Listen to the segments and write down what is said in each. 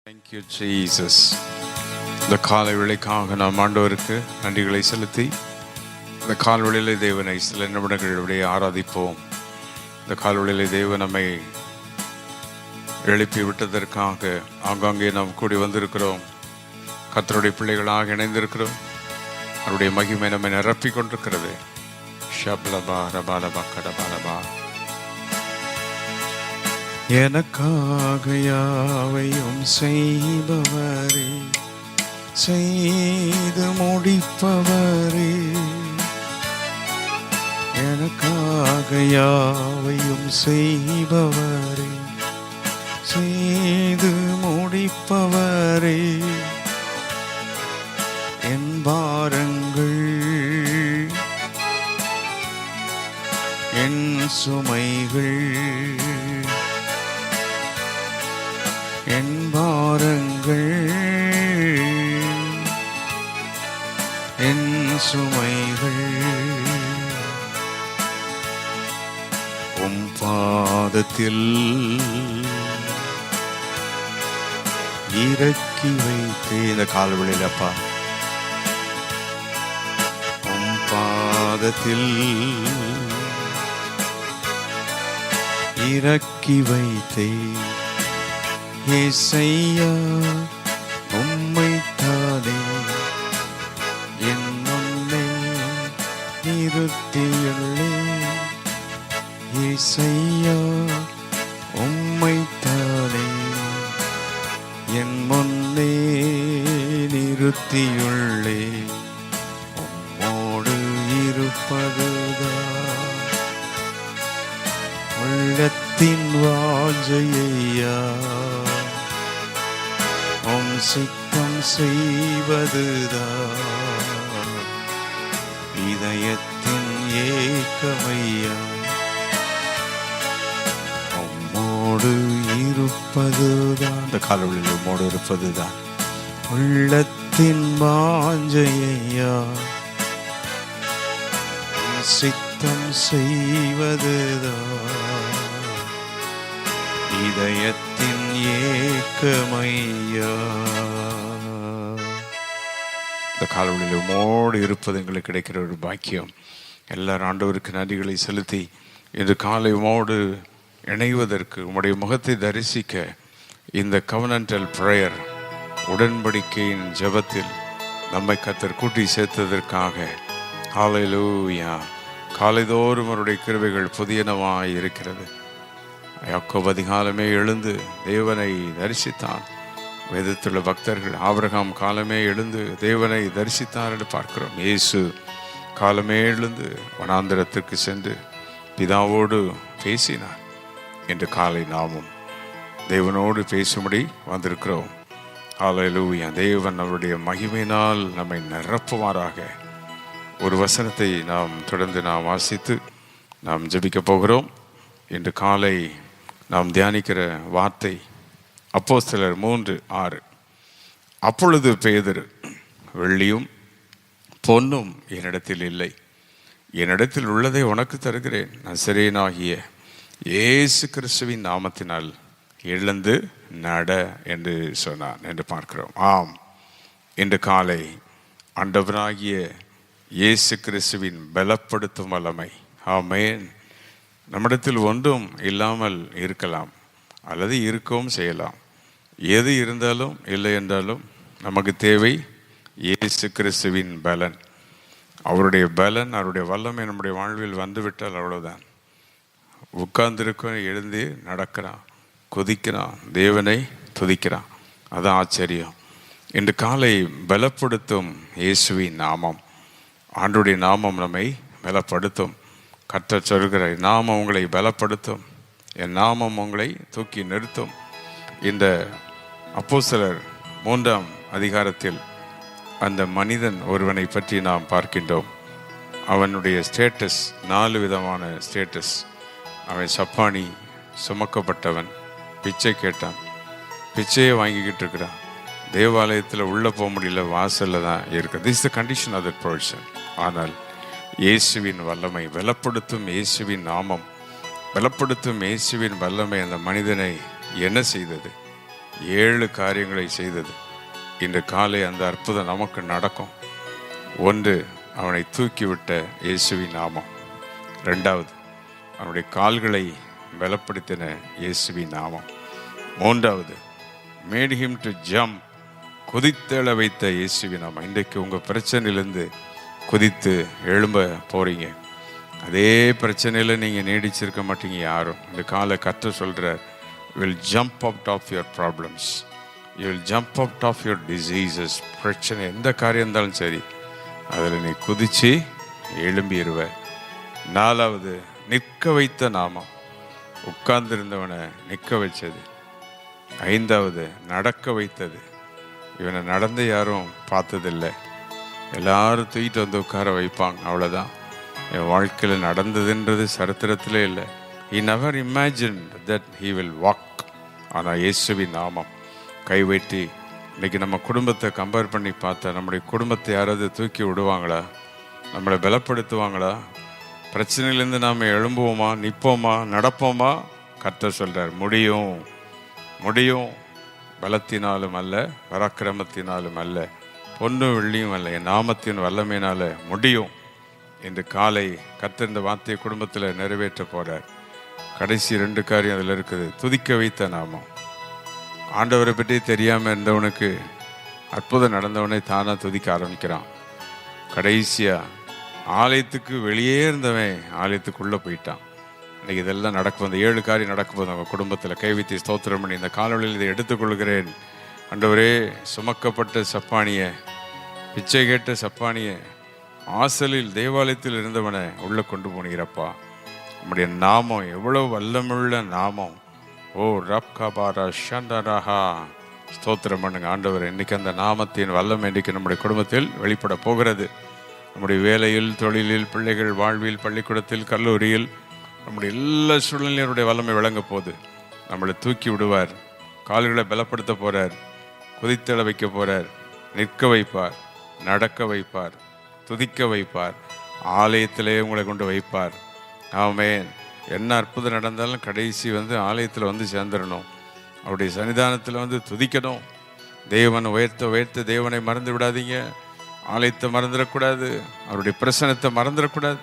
Thank you, Jesus. இந்த காலை வேளைக்காக நாம் ஆண்டவருக்கு நன்றிகளை செலுத்தி இந்த கால்வெளியிலே தேவனை சில நிமிடங்களுடைய ஆராதிப்போம். இந்த கால்வெளியிலே தேவன் நம்மை எழுப்பி விட்டதற்காக ஆங்காங்கே நாம் கூடி வந்திருக்கிறோம். கர்த்தருடைய பிள்ளைகளாக இணைந்திருக்கிறோம். அவருடைய மகிமை நம்மை நிரப்பி கொண்டிருக்கிறது. ஷப்லபா ரபாலபா கடபாலபா. எனக்காக யாவையும் செய்பவரே, செய்து முடிப்பவரே, எனக்காக யாவையும் செய்பவரே, செய்து முடிப்பவரே, என் பாரங்கள் என் சுமைகள் என் பாரங்கள் என் சுமைகள் உம் பாதத்தில் இறக்கி வைத்தே. இந்த கால்வெளியில் அப்பா உம் பாதத்தில் இறக்கி வைத்தே. ஏசையா உம்மைத்தானே என் முன்னே நிறுத்தியுள்ளேன். ஏசையா உம்மைத்தானே என் முன்னே நிறுத்தியுள்ளேன். உம்மோடு இருப்பதுதான் உள்ளத்தின் வாஞ்சையா, சித்தம் செய்வதுதான் இதயத்தின் ஏக்கமையா. உம்மோடு இருப்பதுதான், இந்த காலவெளியில் உம்மோடு இருப்பதுதான் உள்ளத்தின் வாஞ்சையா. சித்தம் செய்வதுதான் இதயத்தின் ஏக்கமையா. இந்த காலவெளியில் உம்மோடு இருப்பது எங்களுக்கு கிடைக்கிற ஒரு பாக்கியம். எல்லாரும் ஆண்டவருக்கு நன்றிகளை செலுத்தி இன்று காலை உம்மோடு இணைவதற்கு, உம்முடைய முகத்தை தரிசிக்க இந்த கவனன்டல் பிரேயர் உடன்படிக்கையின் ஜெபத்தில் நம்மை கர்த்தர் கூட்டி சேர்த்ததற்காக ஹல்லேலூயா. காலைதோறும் அவருடைய கிருபைகள் புதியனவாய் இருக்கிறது. யாக்கோபு அதிகாலமே எழுந்து தேவனை தரிசித்தான். வேதத்துள்ள பக்தர்கள் ஆபிரகாம் காலமே எழுந்து தேவனை தரிசித்தார் என்று பார்க்கிறோம். இயேசு காலமே எழுந்து வனாந்திரத்திற்கு சென்று பிதாவோடு பேசினார். என்று காலை நாமும் தேவனோடு பேசும்படி வந்திருக்கிறோம். ஹல்லேலூயா. தேவன் அவருடைய மகிமையினால் நம்மை நிரப்புவாராக. ஒரு வசனத்தை நாம் தொடர்ந்து வாசித்து நாம் ஜெபிக்க போகிறோம். இன்று காலை நாம் தியானிக்கிற வார்த்தை அப்போஸ்தலர் 3:6. அப்பொழுது பேதுரு, வெள்ளியும் பொன்னும் என்னிடத்தில் இல்லை, என்னிடத்தில் உள்ளதை உனக்கு தருகிறேன், நசரேயனாகிய இயேசு கிறிஸ்துவின் நாமத்தினால் எழுந்து நட என்று சொன்னான் என்று பார்க்கிறோம். ஆம், இன்று காலை ஆண்டவராகிய இயேசு கிறிஸ்துவின் பலப்படுத்தும் வல்லமை, ஆமென், நம்மிடத்தில் ஒன்றும் இல்லாமல் இருக்கலாம் அல்லது இருக்கவும் செய்யலாம். எது இருந்தாலும் இல்லை என்றாலும் நமக்கு தேவை இயேசு கிறிஸ்துவின் பலன். அவருடைய பலன், அவருடைய வல்லமை நம்முடைய வாழ்வில் வந்துவிட்டால் அவ்வளோதான். உட்கார்ந்திருக்க எழுந்து நடக்கிறான், கொதிக்கிறான், தேவனை துதிக்கிறான். அதான் ஆச்சரியம். இன்று காலை பலப்படுத்தும் இயேசுவின் நாமம், ஆண்டுடைய நாமம் நம்மை பலப்படுத்தும். கர்த்தர் சொல்கிற நாமம் உங்களை பலப்படுத்தும், என் நாமம் உங்களை தூக்கி நிறுத்தும். இந்த அப்போஸ்தலர் 3ஆம் அதிகாரத்தில் அந்த மனிதன் ஒருவனை பற்றி நாம் பார்க்கின்றோம். அவனுடைய ஸ்டேட்டஸ் 4 விதமான ஸ்டேட்டஸ். அவன் சப்பானி, சுமக்கப்பட்டவன், பிச்சை கேட்டான், பிச்சையை வாங்கிக்கிட்டு இருக்கிறான், தேவாலயத்தில் உள்ளே போக முடியல, வாசலில் தான் இருக்குது. This the condition of that person. ஆனால் இயேசுவின் வல்லமை, பலப்படுத்தும் இயேசுவின் நாமம், பலப்படுத்தும் இயேசுவின் வல்லமை அந்த மனிதனை என்ன செய்தது? 7 காரியங்களை செய்தது. இன்று காலை அந்த அற்புதம் நமக்கு நடக்கும். 1, அவனை தூக்கிவிட்ட இயேசுவின் நாமம். 2வது, அவனுடைய கால்களை பலப்படுத்தின இயேசுவின் நாமம். 3வது, மேட் ஹிம் டு ஜம்ப், குதித்தெழ வைத்த இயேசுவின் நாமம். இன்றைக்கு உங்கள் பிரச்சனையிலேருந்து குதித்து எழும்ப போகிறீங்க. அதே பிரச்சனையில் நீங்கள் நீடிச்சிருக்க மாட்டீங்க யாரும். இந்த காலை கர்த்தர் சொல்கிறார், will jump out of your problems, you will jump out of your diseases. பிரச்சனை எந்த காரியம் இருந்தாலும் சரி, அதில் நீ குதித்து எழும்பிடுவ. 4வது, நிற்க வைத்த நாமம், உட்கார்ந்திருந்தவனை நிற்க வச்சது. 5வது, நடக்க வைத்தது. இவனை நடந்து யாரும் பார்த்ததில்லை, எல்லாரும் தூக்கிட்டு வந்து உட்கார வைப்பாங்க, அவ்வளோதான். என் வாழ்க்கையில் நடந்ததுன்றது சரித்திரத்திலே இல்லை. He never imagined that he will walk. ஆனால் இயேசுவின் நாமம் கை வைட்டி. இன்றைக்கி நம்ம குடும்பத்தை கம்பேர் பண்ணி பார்த்தா, நம்முடைய குடும்பத்தை யாராவது தூக்கி விடுவாங்களா? நம்மளை பலப்படுத்துவாங்களா? பிரச்சனையிலேருந்து நாம் எழும்புவோமா, நிற்போமா, நடப்போமா? கர்த்தர் சொல்கிறார், முடியும், முடியும். பலத்தினாலும் அல்ல, பராக்கிரமத்தினாலும் அல்ல, பொன்னு வெள்ளியும் அல்ல, என் நாமத்தின் வல்லமையினால முடியும். இன்று காலை கர்த்தர் இந்த வார்த்தையை குடும்பத்தில் நிறைவேற்ற போகிறார். கடைசி 2 காரியம் அதில் இருக்குது. துதிக்க வைத்த நாமம். ஆண்டவரை பற்றி தெரியாமல் இருந்தவனுக்கு அற்புதம் நடந்தவனே தானாக துதிக்க ஆரம்பிக்கிறான். கடைசியாக ஆலயத்துக்கு வெளியே இருந்தவன் ஆலயத்துக்குள்ளே போயிட்டான். இன்றைக்கி இதெல்லாம் நடக்கும். அந்த 7 காரியம் நடக்கும்போது அவங்க குடும்பத்தில் கைவித்தி ஸ்தோத்திரம் பண்ணி இந்த காலவழியில் இதை எடுத்துக்கொள்கிறேன். ஆண்டவரே, சுமக்கப்பட்ட சப்பானியை, பிச்சை கேட்ட சப்பானியை, ஆசலில் தேவாலயத்தில் இருந்தவனை உள்ளே கொண்டு போனீரப்பா. நம்முடைய நாமம் எவ்வளவு வல்லமுள்ள நாமம். ஓ ரப் கபாரா ஷண்டரஹா. ஸ்தோத்திரம் பண்ணுங்க ஆண்டவர். இன்றைக்கி அந்த நாமத்தின் வல்லம் இன்றைக்கு நம்முடைய குடும்பத்தில் வெளிப்பட போகிறது. நம்முடைய வேலையில், தொழிலில், பிள்ளைகள் வாழ்வில், பள்ளிக்கூடத்தில், கல்லூரியில், நம்முடைய எல்லா சூழ்நிலையுடைய வல்லமை விளங்க போகுது. நம்மளை தூக்கி விடுவார், கால்களை பலப்படுத்த போகிறார், குதித்தெழ வைக்க போகிறார், நிற்க வைப்பார், நடக்க வைப்பார், துதிக்க வைப்பார், ஆலயத்திலே உங்களை கொண்டு வைப்பார். ஆமென். என்ன அற்புதம் நடந்தாலும் கடைசி ஆலயத்தில் சேர்ந்துடணும். அவருடைய சன்னிதானத்தில் துதிக்கணும். தேவனை உயர்த்த உயர்த்த தேவனை மறந்து விடாதீங்க. ஆலயத்தை மறந்துடக்கூடாது, அவருடைய பிரசனத்தை மறந்துடக்கூடாது.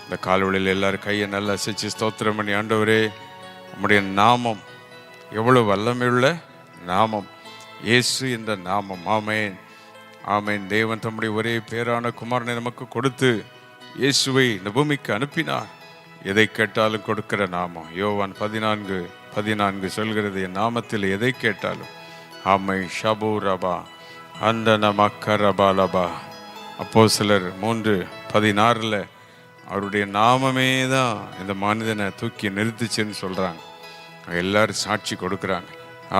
இந்த கால்வழியில் எல்லாரும் கையை நல்லா அசைச்சு ஸ்தோத்திரம் பண்ணி, ஆண்டவரே, நம்முடைய நாமம் எவ்வளவு வல்லமையுள்ள நாமம், இயேசு என்ற நாமம். ஆமென், ஆமென். தேவன் தம்முடைய ஒரே பேரான குமாரனை நமக்கு கொடுத்து இயேசுவை இந்த பூமிக்கு அனுப்பினார். எதை கேட்டாலும் கொடுக்கிற நாமம். யோவான் 14:14 சொல்கிறது, என் நாமத்தில் எதை கேட்டாலும். ஆமை ஷபு ரபா அந்த நமக்கரபாலபா. அப்போஸ்தலர் 3:16 அவருடைய நாமமே தான் இந்த மனிதனை தூக்கி நிறுத்துச்சுன்னு சொல்கிறாங்க. எல்லாரும் சாட்சி கொடுக்குறாங்க.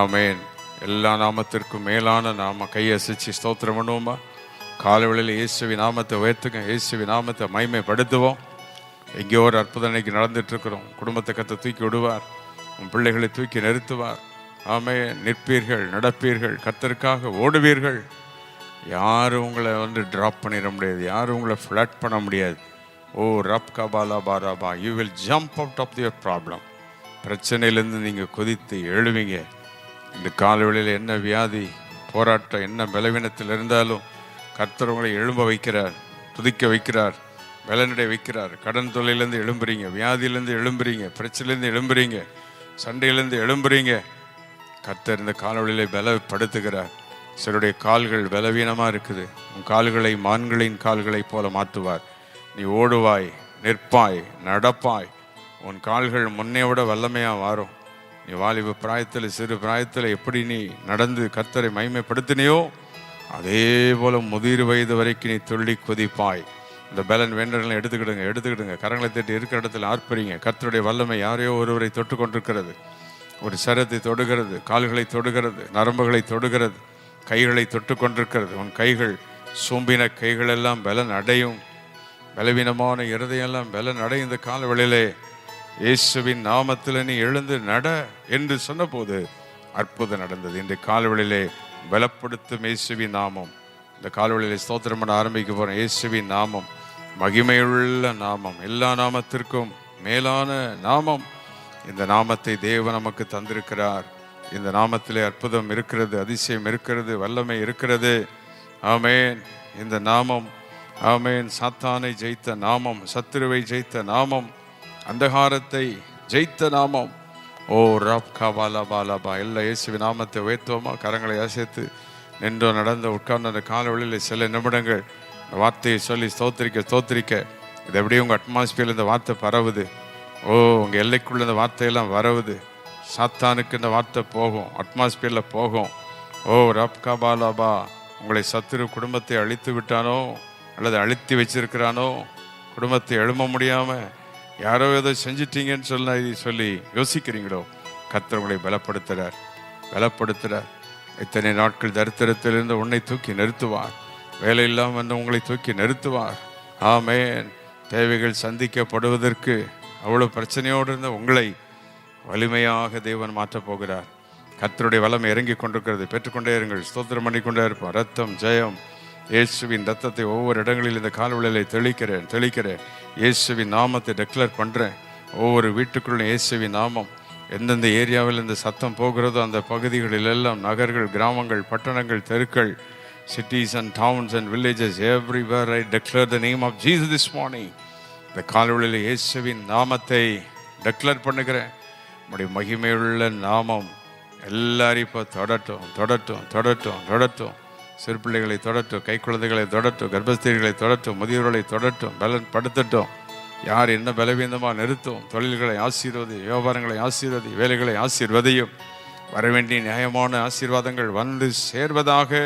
ஆமென். எல்லா நாமத்திற்கும் மேலான நாம. கையை அசைச்சு ஸ்தோத்திரம் பண்ணுவோமா? காலைவேளையில் இயேசுவின் நாமத்தை உயர்த்துங்க, இயேசுவின் நாமத்தை மகிமைப்படுத்துவோம். எங்கேயோ ஒரு அற்புதம் இன்னைக்கு நடந்துட்டுருக்குறோம். குடும்பத்தை கத்த தூக்கி விடுவார், உன் பிள்ளைகளை தூக்கி நிறுத்துவார். ஆமென். நிற்பீர்கள், நடப்பீர்கள், கர்த்தருக்காக ஓடுவீர்கள். யாரும் உங்களை ட்ராப் பண்ணிட முடியாது, யாரும் உங்களை ஃப்ளாட் பண்ண முடியாது. ஓ ரப் கபாலா பாராபா, you will jump out of your problem. பிரச்சனையிலேருந்து நீங்கள் குதித்து எழுவீங்க. இந்த காலவெளியில் என்ன வியாதி, போராட்டம், என்ன பலவீனத்தில் இருந்தாலும் கர்த்தர் உங்களை எழும்ப வைக்கிறார், துதிக்க வைக்கிறார், பலனடை வைக்கிறார். கடன் தொல்லையிலேருந்து எழும்புறீங்க, வியாதியிலேருந்து எழும்புறீங்க, பிரச்சனையிலேருந்து எழும்புறீங்க, சண்டையிலேருந்து எழும்புறீங்க. கர்த்தர் இந்த காலவெளியிலே பலப்படுத்துகிறார். சிலருடைய கால்கள் பலவீனமாக இருக்குது, உன் கால்களை மான்களின் கால்களை போல மாற்றுவார். நீ ஓடுவாய், நிற்பாய், நடப்பாய். உன் கால்கள் முன்னே விட வல்லமையாக மாறும். நீ வாலிப பிராயத்தில், சிறு பிராயத்தில் எப்படி நீ நடந்து கர்த்தரை மகிமைப்படுத்தினியோ அதே போல முதிர் வயது வரைக்கும் நீ துள்ளி குதிப்பாய். இந்த பலன் வேண்டர்களை எடுத்துக்கிடுங்க. கரங்களை தட்டி இருக்கிற இடத்துல ஆர்ப்பரிங்க. கர்த்தருடைய வல்லமை யாரையோ ஒருவரை தொட்டு கொண்டிருக்கிறது. ஒரு சரத்தை தொடுகிறது, கால்களை தொடுகிறது, நரம்புகளை தொடுகிறது, கைகளை தொட்டு கொண்டிருக்கிறது. உன் கைகள், சோம்பின கைகளெல்லாம் பலன் அடையும். பலவீனமான இருதயெல்லாம் பலன் அடையும். இந்த காலவெளியிலே இயேசுவின் நாமத்தில் நீ எழுந்து நட என்று சொன்ன போது அற்புதம் நடந்தது. இந்த காலவெளியிலே பலப்படுத்தும் இயேசுவின் நாமம். இந்த காலவெளியிலே ஸ்தோத்திரம் பண்ண ஆரம்பிக்க போகிறோம். இயேசுவின் நாமம் மகிமையுள்ள நாமம், எல்லா நாமத்திற்கும் மேலான நாமம். இந்த நாமத்தை தேவன் நமக்கு தந்திருக்கிறார். இந்த நாமத்திலே அற்புதம் இருக்கிறது, அதிசயம் இருக்கிறது, வல்லமை இருக்கிறது. ஆமேன். இந்த நாமம் ஆமேன் சாத்தானை ஜெயித்த நாமம், சத்துருவை ஜெயித்த நாமம், அந்தகாரத்தை ஜெயித்த நாமம். ஓ ரப் கபாலா பாலாபா. எல்லா இயேசுவின் நாமத்தை உயர்த்துவோமா? கரங்களை அசைத்து நின்றோ நடந்த உட்கார்ந்த அந்த காலவெளியில் சில நிமிடங்கள் இந்த வார்த்தையை சொல்லி ஸ்தோத்திரிக்க இது எப்படியும் உங்கள் அட்மாஸ்பியரில் இந்த வார்த்தை பரவுது. ஓ உங்கள் எல்லைக்குள்ள இந்த வார்த்தையெல்லாம் வரவுது. சாத்தானுக்கு இந்த வார்த்தை போகும், அட்மாஸ்பியரில் போகும். ஓ ரப் கபாலாபா. உங்களை சத்துரு குடும்பத்தை அழித்து விட்டானோ அல்லது அழுத்தி வச்சிருக்கிறானோ, குடும்பத்தை எழும்ப முடியாமல் யாரோ ஏதோ செஞ்சிட்டீங்கன்னு சொல்லி யோசிக்கிறீங்களோ, கர்த்தர் உங்களை பலப்படுத்துகிறார். இத்தனை நாட்கள் தரித்திரத்திலிருந்து உன்னை தூக்கி நிறுத்துவார். வேலை இல்லாமல் வந்து உங்களை தூக்கி நிறுத்துவார். ஆமேன். தேவைகள் சந்திக்கப்படுவதற்கு அவ்வளோ பிரச்சனையோடு இருந்த உங்களை வலிமையாக தேவன் மாற்றப் போகிறார். கர்த்தருடைய வல்லமை இறங்கி கொண்டிருக்கிறது. பெற்றுக்கொண்டே இருங்கள், ஸ்தோத்திரம் பண்ணிக்கொண்டே இருப்பார். ரத்தம் ஜெயம். இயேசுவின் ரத்தத்தை ஒவ்வொரு இடங்களில் இந்த கால்வெளியை தெளிக்கிறேன். இயேசுவின் நாமத்தை டெக்ளேர் பண்ணுறேன். ஒவ்வொரு வீட்டுக்குள்ளும் இயேசுவின் நாமம். எந்தெந்த ஏரியாவில் இந்த சத்தம் போகிறதோ அந்த பகுதிகளில் எல்லாம், நகர்கள், கிராமங்கள், பட்டணங்கள், தெருக்கள், cities and towns and villages, everywhere I declare the name of Jesus this morning. இந்த கால்வெளியில் இயேசுவின் நாமத்தை டெக்ளேர் பண்ணுகிறேன். நம்முடைய மகிமையுள்ள நாமம் எல்லாரையும் இப்போ தொடட்டும். சிறு பிள்ளைகளை தொடட்டும், கை குழந்தைகளை தொடட்டும், கர்ப்பஸ்திரிகளை தொடட்டும், முதியோர்களை தொடட்டும், படுத்தட்டும். யார் என்ன பலவீனமாக நிறுத்தும். தொழில்களை ஆசீர்வதி, வியாபாரங்களை ஆசீர்வதி, வேலைகளை ஆசீர்வதியும். வரவேண்டிய நியாயமான ஆசீர்வாதங்கள் வந்து சேர்வதாக.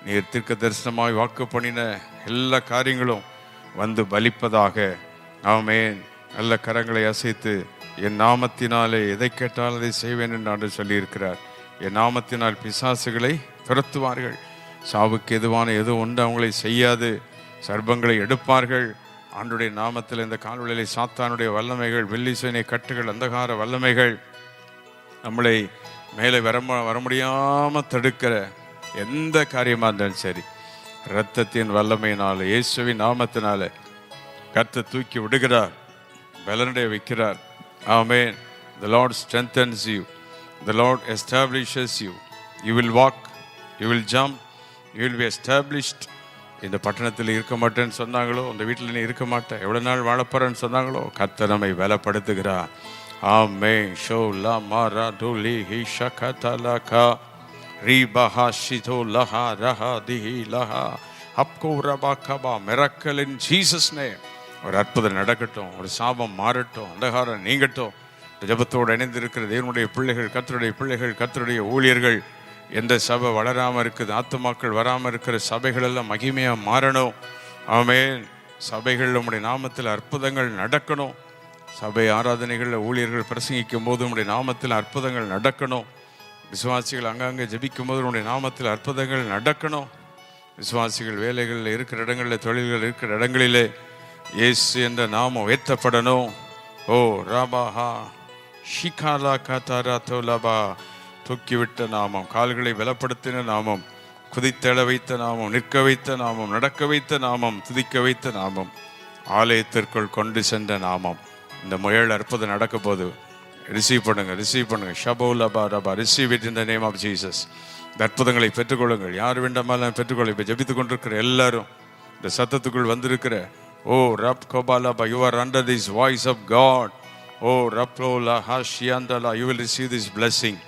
நீர் தீர்க்க தரிசனமாய் வாக்கு பண்ணின எல்லா காரியங்களும் வந்து பலிப்பதாக. ஆமென். நல்ல கரங்களை அசைத்து என் நாமத்தினாலே எதை கேட்டால் அதை செய்வேன் என்று ஆண்டவர் சொல்லியிருக்கிறார். என் நாமத்தினால் பிசாசுகளை துரத்துவார்கள். சாவுக்கு எதுவான எது உண்டு அவங்களை செய்யாது. சர்ப்பங்களை எடுப்பார்கள். ஆண்டுடைய நாமத்தில் இந்த கால்வெளியிலே சாத்தானுடைய வல்லமைகள், வெள்ளிசேனை கட்டுகள், அந்தகார வல்லமைகள், நம்மளை மேலே வர முடியாமல் தடுக்கிற எந்த காரியமாக இருந்தாலும் சரி, இரத்தத்தின் வல்லமையினால, இயேசுவின் நாமத்தினால கர்த்தர் தூக்கி விடுகிறார், பலனடைய வைக்கிறார். ஆமென். The Lord strengthens you. The Lord establishes you. You will walk, you will jump, you will be established. இந்த பட்டணத்தில் இருக்க மாட்டேன்னு சொன்னாங்களோ, இந்த வீட்டில் நீ இருக்க மாட்டேன், எவ்வளோ நாள் வாழப்போறேன்னு சொன்னாங்களோ, கர்த்தர் நம்மை பலப்படுத்துகிறார். ஆமென். ஷோலா மாரா டோலி ஹி ஷகதலகா ரீபஹா ஷிதோ லஹா ரஹா திஹி லஹா அப்கோ ரபாகபா. Miracle in Jesus name. ஒரு அற்புதம் நடக்கட்டும், ஒரு சாபம் மாறட்டும், அந்தகாரம் நீங்கட்டும். ஜபத்தோடு இணைந்திருக்கிற தேவனுடைய பிள்ளைகள், கர்த்தருடைய ஊழியர்கள், எந்த சபை வளராமல் இருக்குது, ஆத்துமாக்கள் வராமல் இருக்கிற சபைகள் எல்லாம் மகிமையாக மாறணும். ஆமென். சபைகள் நம்முடைய நாமத்தில் அற்புதங்கள் நடக்கணும். சபை ஆராதனைகளில் ஊழியர்கள் பிரசங்கிக்கும் போது நம்முடைய நாமத்தில் அற்புதங்கள் நடக்கணும். விசுவாசிகள் அங்கங்கே ஜெபிக்கும் போது நம்முடைய நாமத்தில் அற்புதங்கள் நடக்கணும். விசுவாசிகள் வேலைகளில் இருக்கிற இடங்களில், தொழில்கள் இருக்கிற இடங்களிலே இயேசு என்ற நாமம் உயர்த்தப்படணும். ஓ ராபாஹா ஷிகாலா காத்தாரா தோலபா. தூக்கிவிட்ட நாமம், கால்களை பலப்படுத்தின நாமம், குதித்தெழ வைத்த நாமம், நிற்க வைத்த நாமம், நடக்க வைத்த நாமம், துதிக்க வைத்த நாமம், ஆலயத்திற்குள் கொண்டு சென்ற நாமம். இந்த 7 அற்புதம் நடக்க போது ரிசீவ் பண்ணுங்க. ஷபோலபா ரபா. Receive it in the name of Jesus. இந்த அற்புதங்களை பெற்றுக்கொள்ளுங்கள். யார் வேண்டாமாலும் பெற்றுக்கொள்ள. இப்போ ஜபித்து கொண்டிருக்கிற எல்லாரும், இந்த சத்தத்துக்குள் வந்திருக்கிற, ஓ ரப் கோபாலபா, you are under this voice of God. Oh ரப்லோலா ஹாஷியாந்தலா, you will receive this blessing.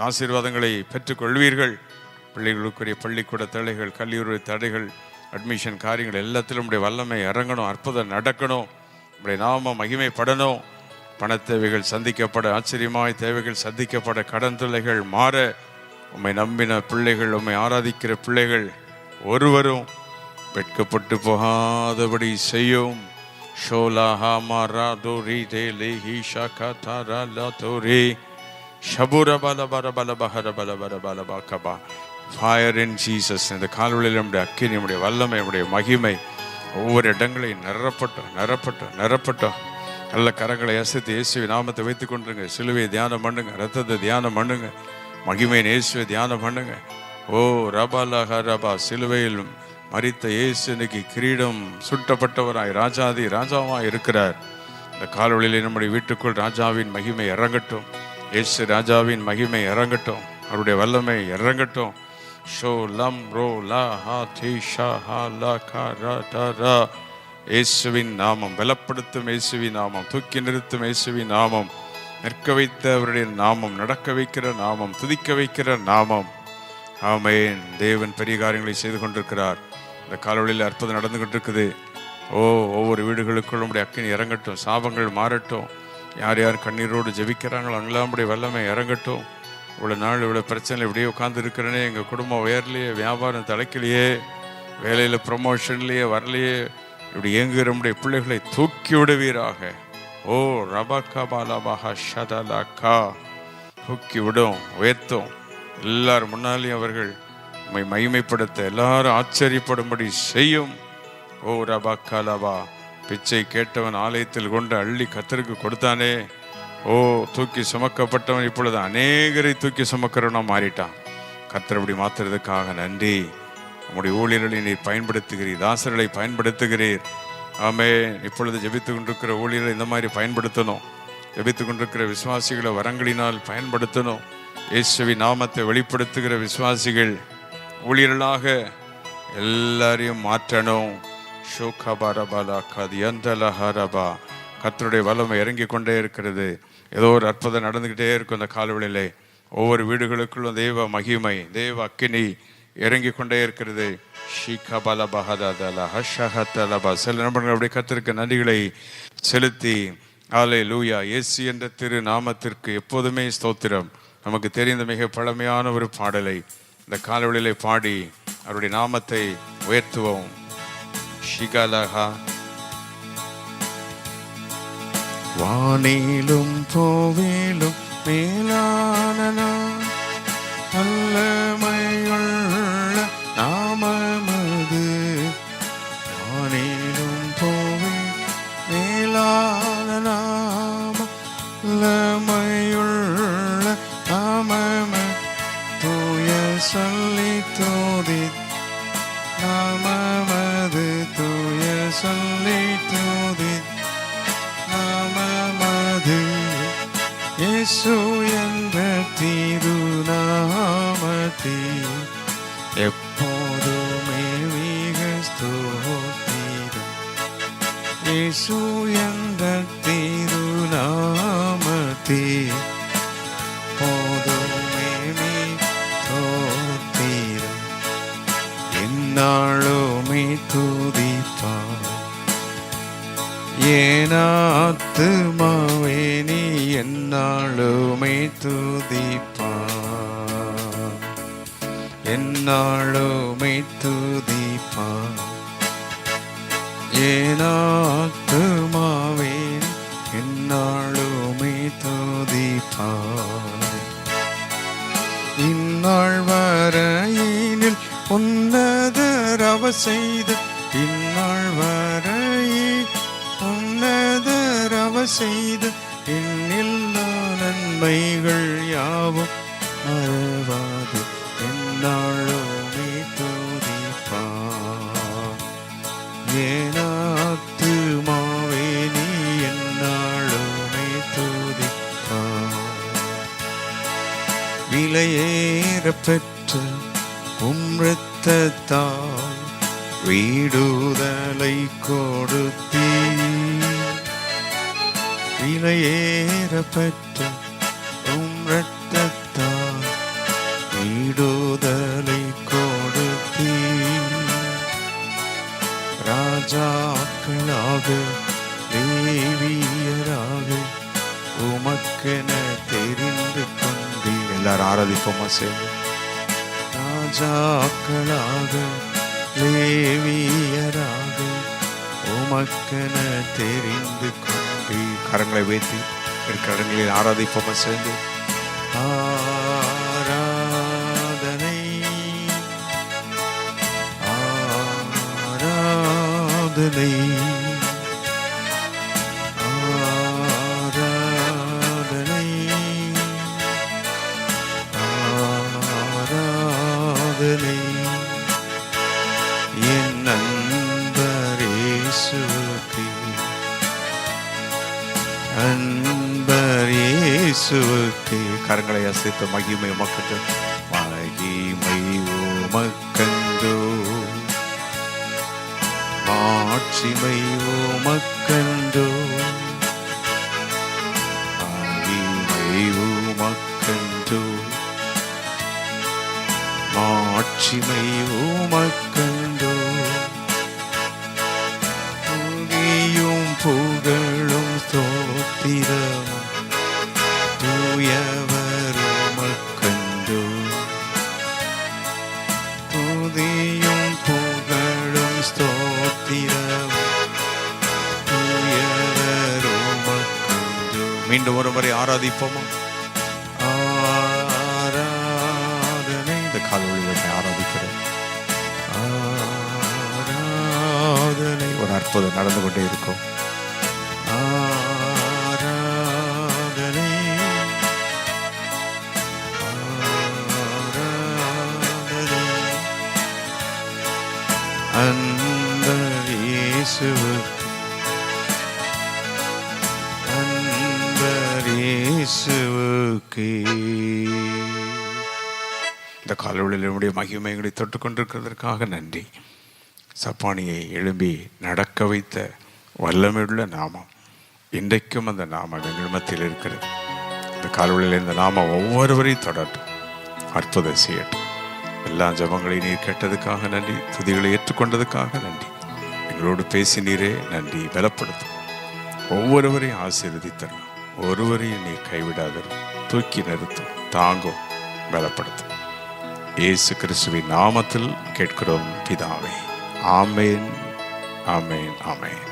ஆசீர்வாதங்களை பெற்றுக்கொள்வீர்கள். பிள்ளைகளுக்குரிய பள்ளிக்கூட தடைகள், கல்லூரி தடைகள், அட்மிஷன் காரியங்கள் எல்லாத்திலும் உடைய வல்லமை இறங்கணும், அற்புதம் நடக்கணும், உடைய நாம மகிமைப்படணும். பண தேவைகள் சந்திக்கப்பட, ஆச்சரியமாய் தேவைகள் சந்திக்கப்பட, கடன் தொல்லைகள் மாற, உம்மை நம்பின பிள்ளைகள், உம்மை ஆராதிக்கிற பிள்ளைகள் ஒருவரும் வெட்கப்பட்டு போகாதபடி செய்யும். ஷோலாஹா மாரா டோரி டேலே ஹீஷா காதாரா லா டோரி ஷபுர பல பல பல பஹர பல பல பல பகபா. Fire in Jesus. இந்த கால்வெளியில் நம்முடைய அக்கினி, நம்முடைய வல்லமை, நம்முடைய மகிமை ஒவ்வொரு இடங்களையும் நிரப்பட்டோம். நல்ல கரங்களை அசைத்து இயேசுவின் நாமத்தை வைத்துக் கொண்டுருங்க. சிலுவையை தியானம் பண்ணுங்க, ரத்தத்தை தியானம் பண்ணுங்க, மகிமையின் இயேசுவை தியானம் பண்ணுங்க. ஓ ரபாலஹ ரபா. சிலுவையில் மரித்த இயேசு இன்னைக்கு கிரீடம் சுட்டப்பட்டவராய் ராஜாவாய் இருக்கிறார். இந்த கால்வெளியிலே நம்முடைய வீட்டுக்குள் ராஜாவின் மகிமை இறங்கட்டும். இயேசு ராஜாவின் மகிமை இறங்கட்டும், அவருடைய வல்லமை இறங்கட்டும். ஷோ லம் ரோ லா ஹா தி ஷா ஹா லா கா ரா டா ரா. இயேசுவின் நாமம் பலப்படுத்தும், இயேசுவின் நாமம் தூக்கி நிறுத்தும், இயேசுவின் நாமம் நிற்க வைத்த அவருடைய நாமம், நடக்க வைக்கிற நாமம், துதிக்க வைக்கிற நாமம். ஆமென். தேவன் பெரிய காரியங்களை செய்து கொண்டிருக்கிறார். இந்த காலவெளியில் அற்புதம் நடந்து கொண்டிருக்குது. ஒவ்வொரு வீடுகளுக்குள் நம்முடைய அக்கினி இறங்கட்டும், சாபங்கள் மாறட்டும். யார் யார் கண்ணீரோடு ஜெபிக்கிறாங்களோ அவங்களாமுடைய வல்லமை இறங்கட்டும். இவ்வளோ நாள் இவ்வளோ பிரச்சனை இப்படியே உட்கார்ந்து இருக்கிறேனே, எங்கள் குடும்பம் உயரலையே, வியாபாரம் தலைக்கலையே, வேலையில் ப்ரொமோஷன்லேயே வரலையே, இப்படி இயங்குகிற நம்முடைய பிள்ளைகளை தூக்கி விடுவீராக. ரபக்கா பாலாபாஹா ஷதலக்கா. தூக்கி விடும், உயர்த்தும். எல்லாரும் முன்னாலேயும் அவர்கள் நம்மை மகிமைப்படுத்த, எல்லாரும் ஆச்சரியப்படும்படி செய்யும். ரபக்கா லபா. பிச்சை கேட்டவன் ஆலயத்தில் கொண்டு அள்ளி கர்த்தருக்கு கொடுத்தானே. தூக்கி சுமக்கப்பட்டவன் இப்பொழுது அநேகரை தூக்கி சுமக்கிறவனா மாறிட்டான். கர்த்தர் அப்படி மாத்துறதுக்காக நன்றி. நம்முடைய ஊழியர்களை நீர் பயன்படுத்துகிறீர், தாசர்களை பயன்படுத்துகிறீர். இப்பொழுது ஜெபித்து கொண்டிருக்கிற ஊழியர்களை இந்த மாதிரி பயன்படுத்தணும். ஜெபித்து கொண்டிருக்கிற விசுவாசிகளை வரங்களினால் பயன்படுத்தணும். இயேசுவின் நாமத்தை வெளிப்படுத்துகிற விசுவாசிகள் ஊழியர்களாக எல்லாரையும் மாற்றணும். கர்த்தருடைய வல்லமை இறங்கி கொண்டே இருக்கிறது. ஏதோ ஒரு அற்புதம் நடந்துகிட்டே இருக்கும். இந்த காலவெளியிலே ஒவ்வொரு வீடுகளுக்குள்ளும் தேவ மகிமை, தேவ அக்கினி இறங்கி கொண்டே இருக்கிறது. சில நண்பர்கள் அப்படியே கர்த்தருக்கு நன்றிகளை செலுத்தி அல்லேலூயா இயேசு என்ற திரு நாமத்திற்கு எப்போதுமே ஸ்தோத்திரம். நமக்கு தெரிந்த மிக பழமையான ஒரு பாடலை இந்த காலவெளியிலே பாடி அவருடைய நாமத்தை உயர்த்துவோம். ஷிகலஹா. வானிலும் போவிலும் மேலான வல்லமையுள்ள நாமமது. வானிலும் போவில் மேலான நாமம், வல்லமையுள்ள நாமமது. தூய சொல்லி தோதி நாமமது, தூய சொல்லி தோதி நாமமது. இயேசு என்ற திருநாமத்தில் எப்போதுமே மிக ஸ்தோத்திரம். இயேசு என்ற திருநாமத்தில் எப்போதுமே மிக ஸ்தோத்திரம். என்னாலுமே துதிப்பார் என் ஆத்துமாவே, நீ என்னாலுமே துதிப்பார், என்னாலுமே துதிப்பார். என் ஆத்துமாவே என்னாலுமே துதிப்பார். இந்நாள் வரையினில் உன்னதர் அவர் செய்த, இந்நாள் வரையில் உன்னதர் அவர் செய்த எண்ணில்லா நன்மைகள் யாவும் மறவாது எந்நாளுமே துதிப்பார். என் ஆத்துமாவே நீ எந்நாளுமே துதிப்பார். விலையேற பெற்ற இரத்தத்தால் விடுதலை கொடுத்தீர். விலையேற பெற்ற இரத்தத்தால் விடுதலை கொடுத்தீர். ராஜாக்களாக லேவியராக உமக்கென தெரிந்து கொண்டீர். எல்லாரும் ஆராதிப்போமா சேர்ந்து. ராஜாக்களாக லேவியராக உமக்கென தெரிந்து கொண்டீர். கரங்களை வைத்து இருக்கிற இடங்களில் ஆராதிப்போமா சேர்ந்து. ஆராதனை ஆராதனை என் அன்பரேசுவுக்கு இயேசுவுக்கு. கரங்களை அசைத்து மகிமை உமக்கண்டோ, மகிமை உமக்கண்டோ, மாட்சிமை உமக்கண்டோ, மகிமை உமக்கண்டோ, மாட்சிமை உமக்கண்டோ, துதியும் புகழும் ஸ்தோத்திரமும் தூயவர் உமக்கண்டோ, துதியும் புகழும் ஸ்தோத்திரமும் தூயவர் உமக்கண்டோ. மீண்டும் ஒரு முறை ஆராதிப்போமா? ஆராதனை. இந்த காலவழியை ஆராதிக்கிறேன். ஆராதனை. ஒரு அற்புதம் நடந்து கொண்டே இருக்கும். ஆராதனை, ஆராதனை அன்பர் இயேசுவுக்கு, அன்பர் இயேசுவுக்கு. இந்த காலவழியில் நம்முடைய மகிமைகளை தொட்டு கொண்டிருக்கிறதற்காக நன்றி. சப்பானியை எழும்பி நடக்க வைத்த வல்லமையுள்ள நாமம், இன்றைக்கும் அந்த நாமம் எங்கள் மத்தியில் இருக்கிறது. இந்த காலவழியில் இந்த நாமம் ஒவ்வொருவரையும் தொடரட்டும், அற்புதம் செய்யட்டும். எல்லா ஜபங்களையும் நீர் கேட்டதுக்காக நன்றி, துதிகளை ஏற்றுக்கொண்டதுக்காக நன்றி. எங்களோடு பேசினீரே நன்றி. பலப்படுத்தும், ஒவ்வொருவரையும் ஆசீர்வதித்தரும், ஒருவரையும் நீ கைவிடாதரும், தூக்கி நிறுத்தும், தாங்கும், பலப்படுத்தும். இயேசு கிறிஸ்துவின் நாமத்தில் கேட்கிறோம் பிதாவே. ஆமேன், ஆமேன், ஆமேன்.